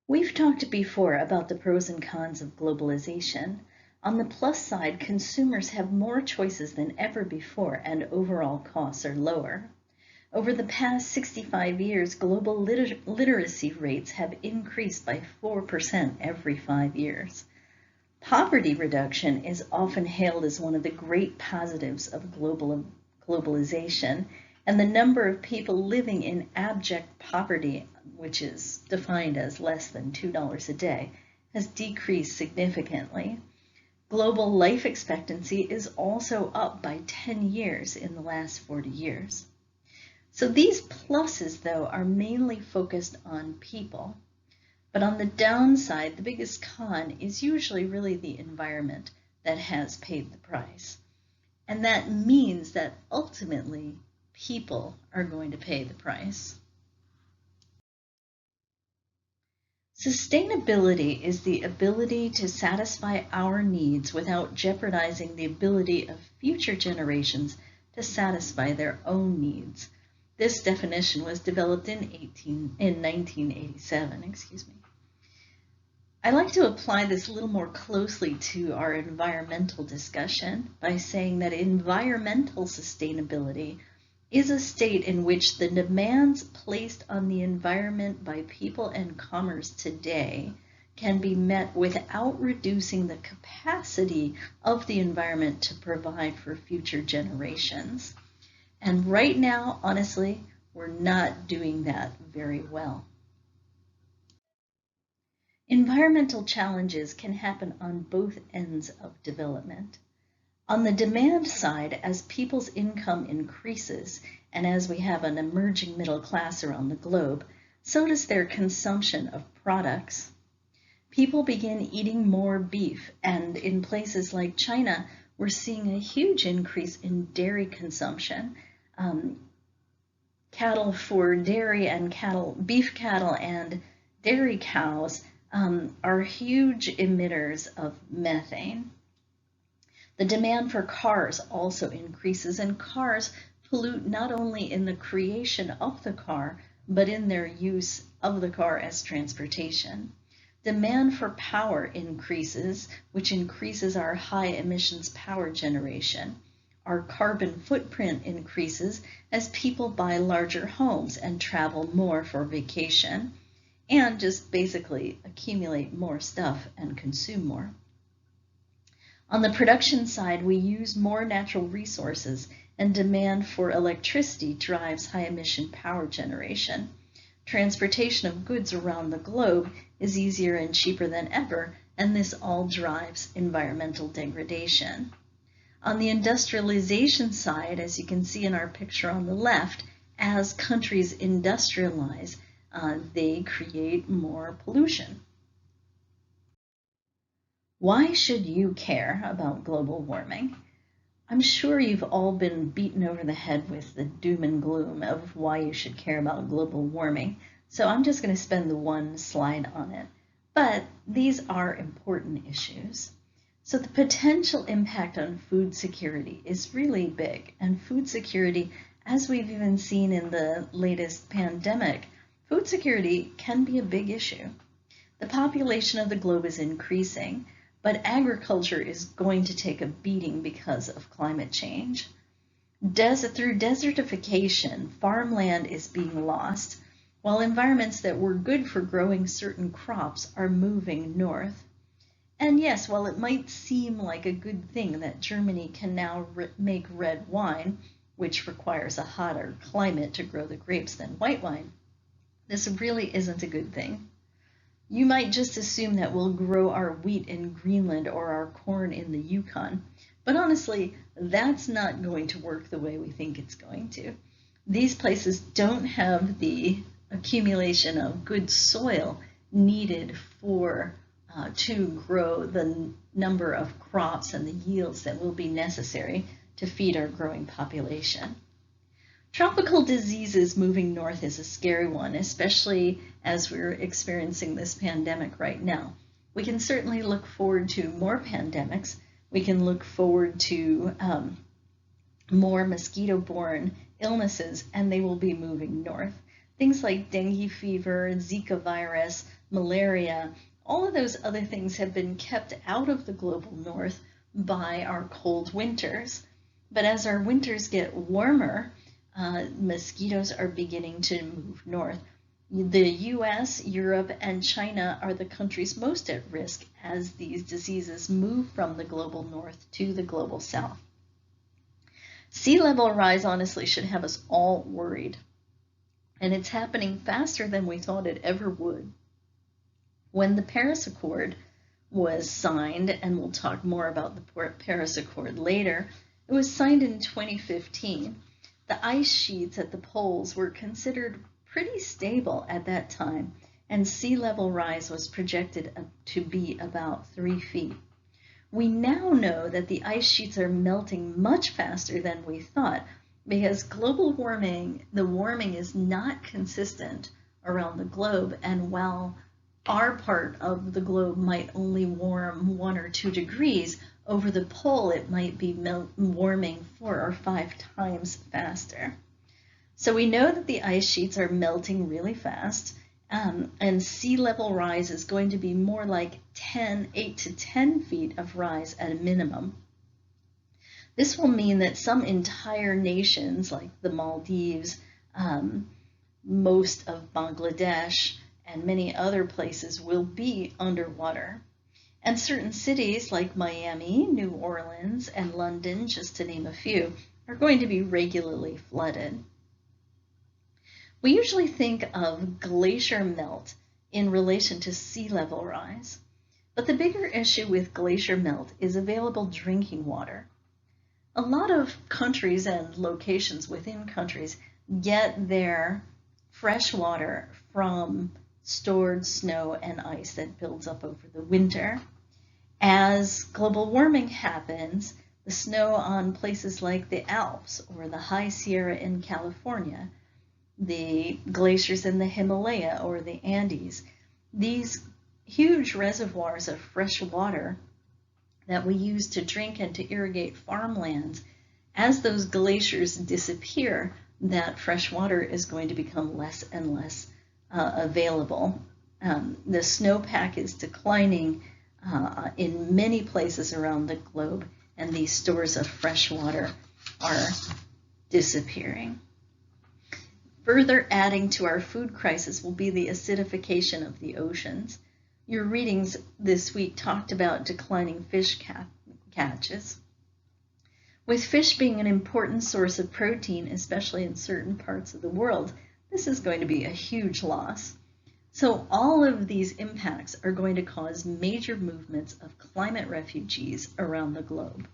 We've talked before about the pros and cons of globalization. On the plus side, consumers have more choices than ever before and overall costs are lower. Over the past 65 years, global literacy rates have increased by 4% every 5 years. Poverty reduction is often hailed as one of the great positives of globalization, and the number of people living in abject poverty, which is defined as less than $2 a day, has decreased significantly. Global life expectancy is also up by 10 years in the last 40 years. So these pluses, though, are mainly focused on people. But on the downside, the biggest con is usually really the environment that has paid the price. And that means that ultimately people are going to pay the price. Sustainability is the ability to satisfy our needs without jeopardizing the ability of future generations to satisfy their own needs. This definition was developed in 1987. I like to apply this a little more closely to our environmental discussion by saying that environmental sustainability is a state in which the demands placed on the environment by people and commerce today can be met without reducing the capacity of the environment to provide for future generations. And right now, honestly, we're not doing that very well. Environmental challenges can happen on both ends of development. On the demand side, as people's income increases and as we have an emerging middle class around the globe, so does their consumption of products. People begin eating more beef, and in places like China, we're seeing a huge increase in dairy consumption. Cattle for dairy and beef cattle and dairy cows are huge emitters of methane. The demand for cars also increases, and cars pollute not only in the creation of the car, but in their use of the car as transportation. Demand for power increases, which increases our high emissions power generation. Our carbon footprint increases as people buy larger homes and travel more for vacation, and just basically accumulate more stuff and consume more. On the production side, we use more natural resources, and demand for electricity drives high emission power generation. Transportation of goods around the globe is easier and cheaper than ever, and this all drives environmental degradation. On the industrialization side, as you can see in our picture on the left, as countries industrialize, they create more pollution. Why should you care about global warming? I'm sure you've all been beaten over the head with the doom and gloom of why you should care about global warming, so I'm just going to spend the one slide on it. But these are important issues. So the potential impact on food security is really big, and food security, as we've even seen in the latest pandemic, food security can be a big issue. The population of the globe is increasing, but agriculture is going to take a beating because of climate change. Through desertification, farmland is being lost, while environments that were good for growing certain crops are moving north. And yes, while it might seem like a good thing that Germany can now make red wine, which requires a hotter climate to grow the grapes than white wine, this really isn't a good thing. You might just assume that we'll grow our wheat in Greenland or our corn in the Yukon, but honestly, that's not going to work the way we think it's going to. These places don't have the accumulation of good soil needed to grow the number of crops and the yields that will be necessary to feed our growing population. Tropical diseases moving north is a scary one, especially as we're experiencing this pandemic right now. We can certainly look forward to more pandemics. We can look forward to more mosquito-borne illnesses, and they will be moving north. Things like dengue fever, Zika virus, malaria, all of those other things have been kept out of the global north by our cold winters. But as our winters get warmer, mosquitoes are beginning to move north. The US, Europe, and China are the countries most at risk as these diseases move from the global north to the global south. Sea level rise honestly should have us all worried, and it's happening faster than we thought it ever would. When the Paris Accord was signed, and we'll talk more about the Paris Accord later, it was signed in 2015. The ice sheets at the poles were considered pretty stable at that time, and sea level rise was projected to be about 3 feet. We now know that the ice sheets are melting much faster than we thought because global warming, the warming is not consistent around the globe, and while our part of the globe might only warm 1 or 2 degrees, over the pole it might be warming 4 or 5 times faster. So we know that the ice sheets are melting really fast, and sea level rise is going to be more like 8 to 10 feet of rise at a minimum. This will mean that some entire nations, like the Maldives, most of Bangladesh, and many other places will be underwater. And certain cities like Miami, New Orleans, and London, just to name a few, are going to be regularly flooded. We usually think of glacier melt in relation to sea level rise, but the bigger issue with glacier melt is available drinking water. A lot of countries and locations within countries get their fresh water from stored snow and ice that builds up over the winter. As global warming happens, the snow on places like the Alps or the High Sierra in California, the glaciers in the Himalaya or the Andes, these huge reservoirs of fresh water that we use to drink and to irrigate farmlands, as those glaciers disappear, that fresh water is going to become less and less available. The snowpack is declining in many places around the globe, and these stores of fresh water are disappearing. Further adding to our food crisis will be the acidification of the oceans. Your readings this week talked about declining fish catches. With fish being an important source of protein, especially in certain parts of the world, this is going to be a huge loss. So all of these impacts are going to cause major movements of climate refugees around the globe.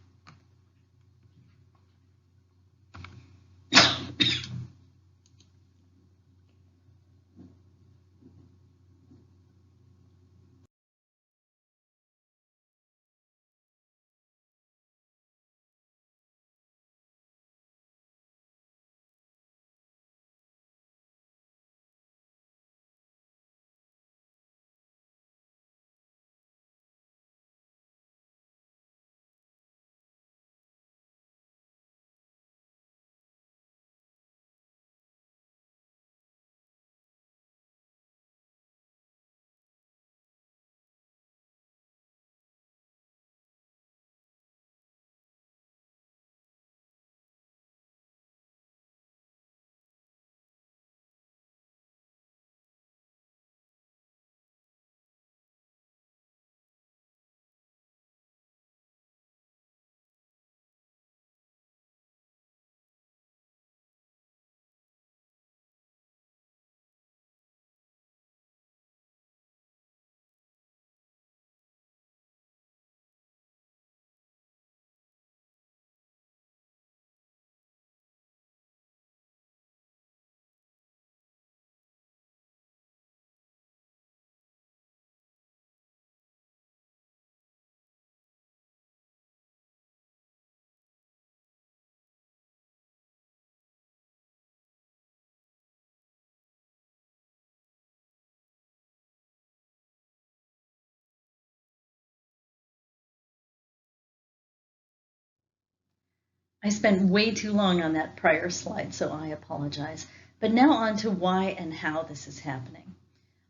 I spent way too long on that prior slide, so I apologize. But now on to why and how this is happening.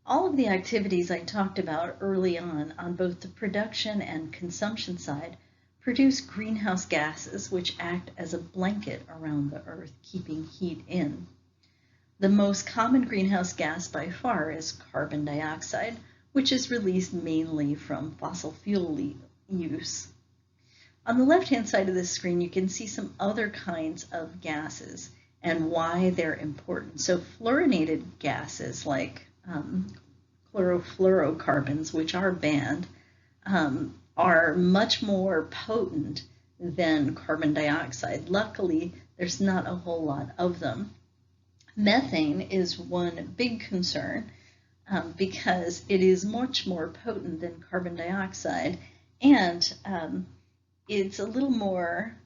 All of the activities I talked about early on both the production and consumption side, produce greenhouse gases which act as a blanket around the Earth, keeping heat in. The most common greenhouse gas by far is carbon dioxide, which is released mainly from fossil fuel use. On the left-hand side of the screen, you can see some other kinds of gases and why they're important. So fluorinated gases like chlorofluorocarbons, which are banned, are much more potent than carbon dioxide. Luckily, there's not a whole lot of them. Methane is one big concern because it is much more potent than carbon dioxide, and it's a little more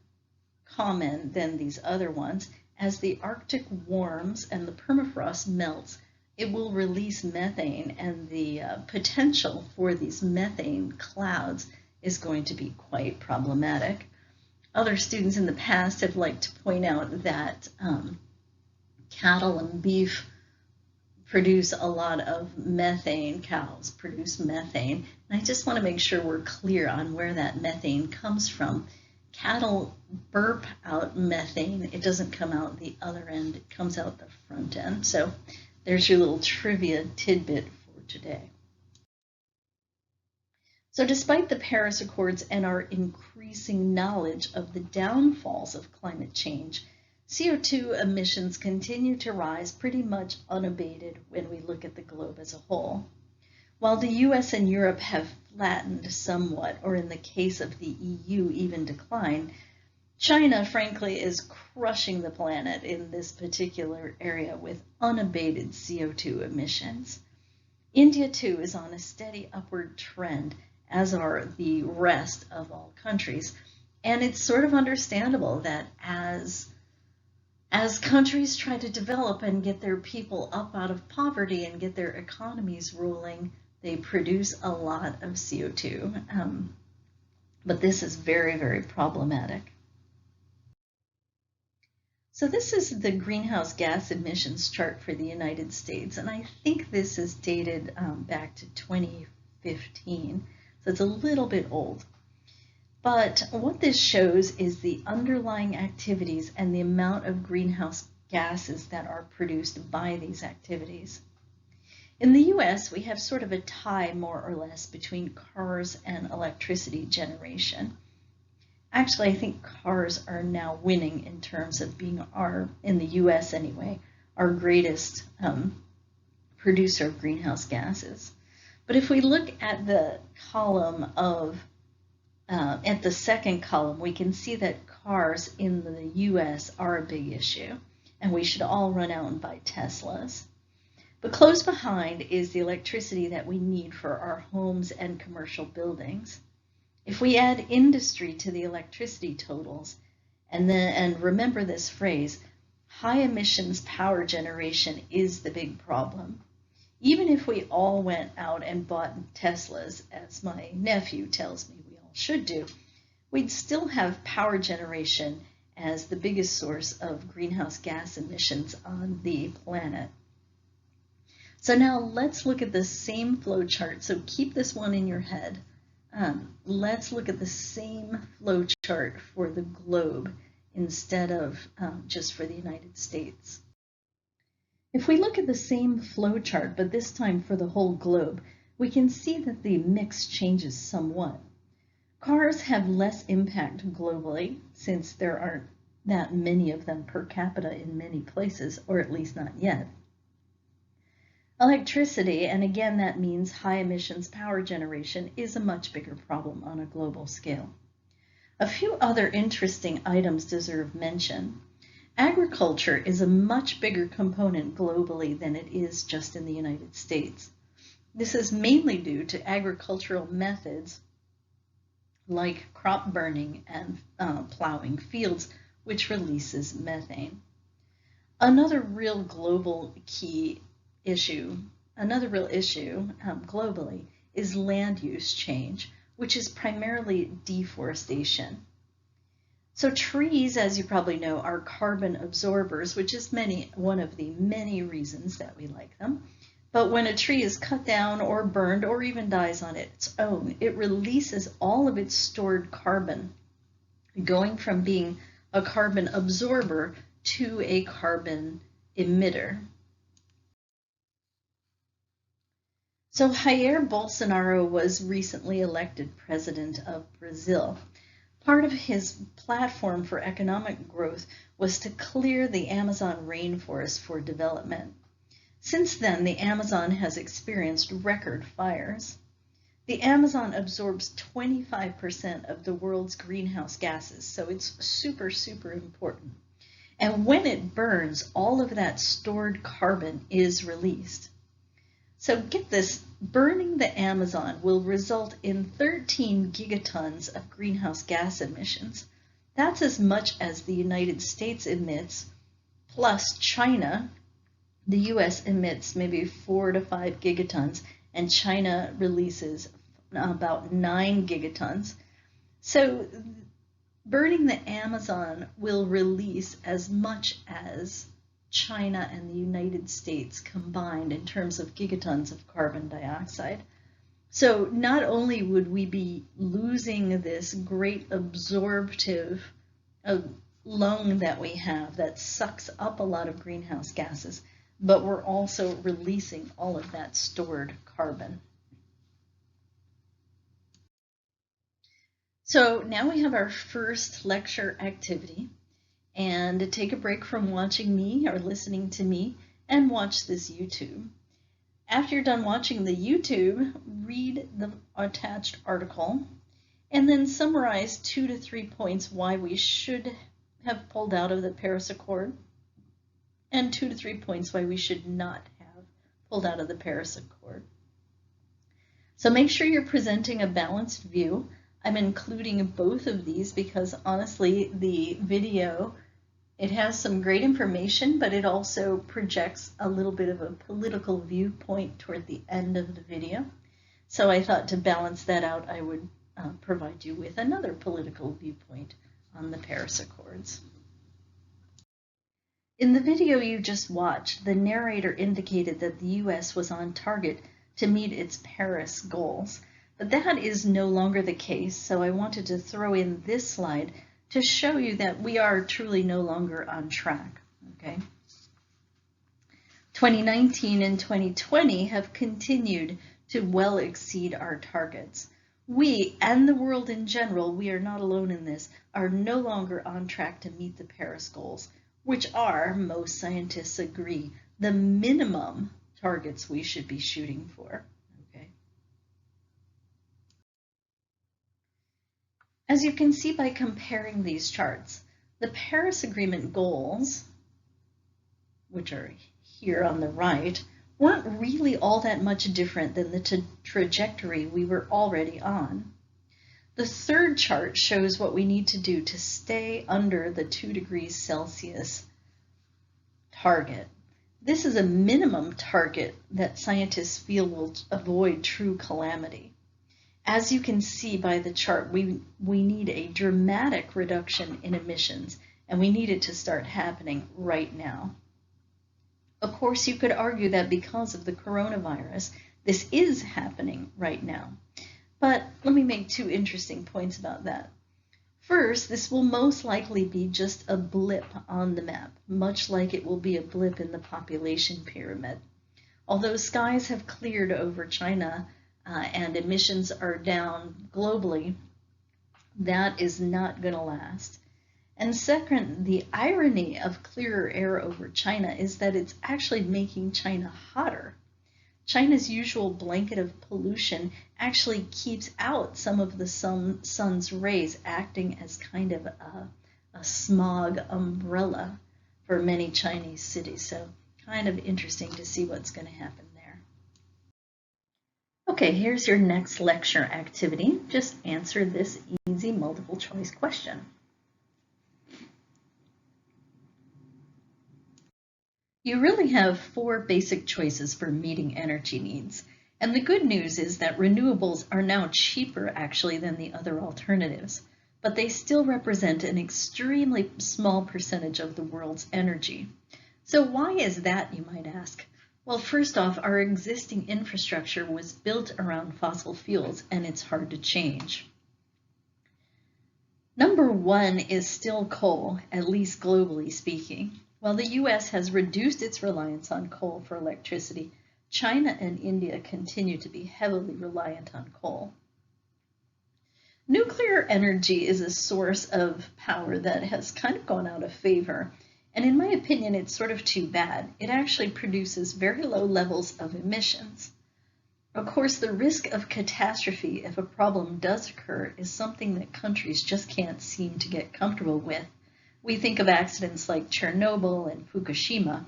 common than these other ones. As the Arctic warms and the permafrost melts, it will release methane, and the potential for these methane clouds is going to be quite problematic. Other students in the past have liked to point out that cattle and beef produce a lot of methane. Cows produce methane, and I just want to make sure we're clear on where that methane comes from. Cattle burp out methane. It doesn't come out the other end, it comes out the front end. So there's your little trivia tidbit for today. So despite the Paris Accords and our increasing knowledge of the downfalls of climate change, CO2 emissions continue to rise pretty much unabated when we look at the globe as a whole. While the US and Europe have flattened somewhat, or in the case of the EU, even declined, China, frankly, is crushing the planet in this particular area with unabated CO2 emissions. India, too, is on a steady upward trend, as are the rest of all countries. And it's sort of understandable that as countries try to develop and get their people up out of poverty and get their economies rolling, they produce a lot of CO2. But this is very, very problematic. So this is the greenhouse gas emissions chart for the United States, and I think this is dated back to 2015, so it's a little bit old. But what this shows is the underlying activities and the amount of greenhouse gases that are produced by these activities. In the US, we have sort of a tie, more or less, between cars and electricity generation. Actually, I think cars are now winning in terms of being in the US anyway, our greatest producer of greenhouse gases. But if we look at the column at the second column, we can see that cars in the US are a big issue, and we should all run out and buy Teslas. But close behind is the electricity that we need for our homes and commercial buildings. If we add industry to the electricity totals, and remember this phrase, high emissions power generation is the big problem. Even if we all went out and bought Teslas, as my nephew tells me we all should do, we'd still have power generation as the biggest source of greenhouse gas emissions on the planet. So now let's look at the same flow chart. So keep this one in your head. Let's look at the same flow chart for the globe instead of just for the United States. If we look at the same flow chart, but this time for the whole globe, we can see that the mix changes somewhat. Cars have less impact globally, since there aren't that many of them per capita in many places, or at least not yet. Electricity, and again that means high emissions power generation, is a much bigger problem on a global scale. A few other interesting items deserve mention. Agriculture is a much bigger component globally than it is just in the United States. This is mainly due to agricultural methods like crop burning and plowing fields, which releases methane. Another real issue globally is land use change, which is primarily deforestation. So trees, as you probably know, are carbon absorbers, which is one of the many reasons that we like them. But when a tree is cut down or burned or even dies on its own, it releases all of its stored carbon, going from being a carbon absorber to a carbon emitter. So Jair Bolsonaro was recently elected president of Brazil. Part of his platform for economic growth was to clear the Amazon rainforest for development. Since then, the Amazon has experienced record fires. The Amazon absorbs 25% of the world's greenhouse gases, so it's super, super important. And when it burns, all of that stored carbon is released. So get this, burning the Amazon will result in 13 gigatons of greenhouse gas emissions. That's as much as the United States emits, plus China. The US emits maybe 4 to 5 gigatons, and China releases about 9 gigatons. So burning the Amazon will release as much as China and the United States combined in terms of gigatons of carbon dioxide. So not only would we be losing this great absorptive lung that we have that sucks up a lot of greenhouse gases, but we're also releasing all of that stored carbon. So now we have our first lecture activity. And take a break from watching me or listening to me and watch this YouTube. After you're done watching the YouTube, read the attached article and then summarize 2 to 3 points why we should have pulled out of the Paris Accord and 2 to 3 points why we should not have pulled out of the Paris Accord. So make sure you're presenting a balanced view. I'm including both of these because honestly, the video, it has some great information, but it also projects a little bit of a political viewpoint toward the end of the video. So I thought to balance that out, I would provide you with another political viewpoint on the Paris Accords. In the video you just watched, the narrator indicated that the US was on target to meet its Paris goals. But that is no longer the case, so I wanted to throw in this slide to show you that we are truly no longer on track. Okay? 2019 and 2020 have continued to well exceed our targets. We, and the world in general, we are not alone in this, are no longer on track to meet the Paris goals, which are, most scientists agree, the minimum targets we should be shooting for. As you can see by comparing these charts, the Paris Agreement goals, which are here on the right, weren't really all that much different than the trajectory we were already on. The third chart shows what we need to do to stay under the 2 degrees Celsius target. This is a minimum target that scientists feel will avoid true calamity. As you can see by the chart, we need a dramatic reduction in emissions, and we need it to start happening right now. Of course, you could argue that because of the coronavirus, this is happening right now. But let me make 2 interesting points about that. First, this will most likely be just a blip on the map, much like it will be a blip in the population pyramid. Although skies have cleared over China, and emissions are down globally, that is not going to last. And second, the irony of clearer air over China is that it's actually making China hotter. China's usual blanket of pollution actually keeps out some of the sun's rays, acting as kind of a smog umbrella for many Chinese cities. So kind of interesting to see what's going to happen there. Okay, here's your next lecture activity. Just answer this easy multiple choice question. You really have 4 basic choices for meeting energy needs. And the good news is that renewables are now cheaper actually than the other alternatives. but they still represent an extremely small percentage of the world's energy. So why is that, you might ask? Well, first off, our existing infrastructure was built around fossil fuels, and it's hard to change. Number one is still coal, at least globally speaking. While the US has reduced its reliance on coal for electricity, China and India continue to be heavily reliant on coal. Nuclear energy is a source of power that has kind of gone out of favor, and in my opinion, it's sort of too bad. It actually produces very low levels of emissions. Of course, the risk of catastrophe if a problem does occur is something that countries just can't seem to get comfortable with. We think of accidents like Chernobyl and Fukushima.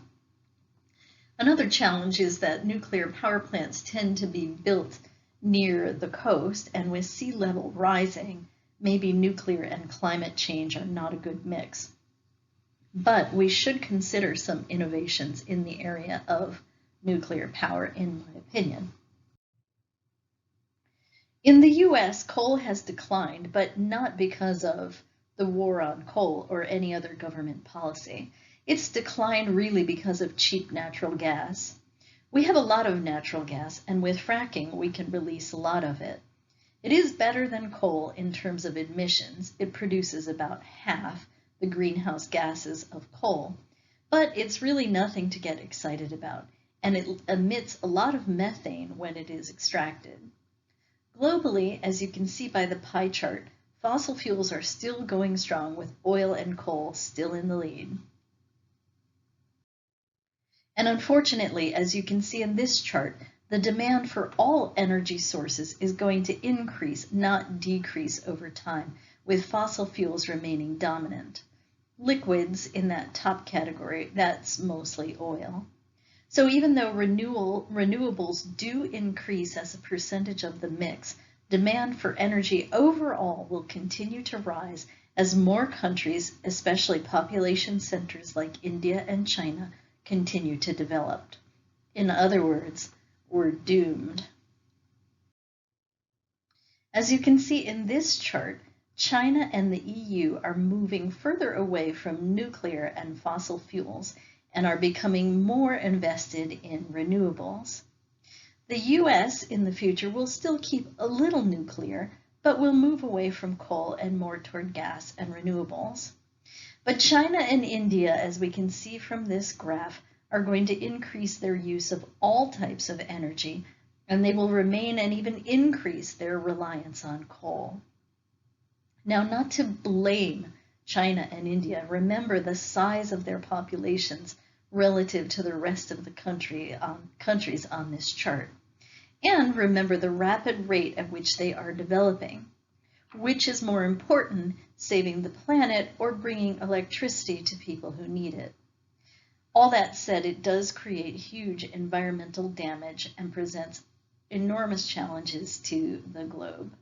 Another challenge is that nuclear power plants tend to be built near the coast, and with sea level rising, maybe nuclear and climate change are not a good mix. But we should consider some innovations in the area of nuclear power, in my opinion. In the US, coal has declined, but not because of the war on coal or any other government policy. It's declined really because of cheap natural gas. We have a lot of natural gas, and with fracking, we can release a lot of it. It is better than coal in terms of emissions. It produces about half the greenhouse gases of coal, but it's really nothing to get excited about, and it emits a lot of methane when it is extracted. Globally, as you can see by the pie chart, fossil fuels are still going strong with oil and coal still in the lead. And unfortunately, as you can see in this chart, the demand for all energy sources is going to increase, not decrease over time, with fossil fuels remaining dominant. Liquids in that top category, that's mostly oil. So even though renewables do increase as a percentage of the mix, demand for energy overall will continue to rise as more countries, especially population centers like India and China, continue to develop. In other words, we're doomed. As you can see in this chart, China and the EU are moving further away from nuclear and fossil fuels and are becoming more invested in renewables. The US in the future will still keep a little nuclear, but will move away from coal and more toward gas and renewables. But China and India, as we can see from this graph, are going to increase their use of all types of energy, and they will remain and even increase their reliance on coal. Now, not to blame China and India, remember the size of their populations relative to the rest of the countries on this chart. And remember the rapid rate at which they are developing. Which is more important, saving the planet or bringing electricity to people who need it? All that said, it does create huge environmental damage and presents enormous challenges to the globe.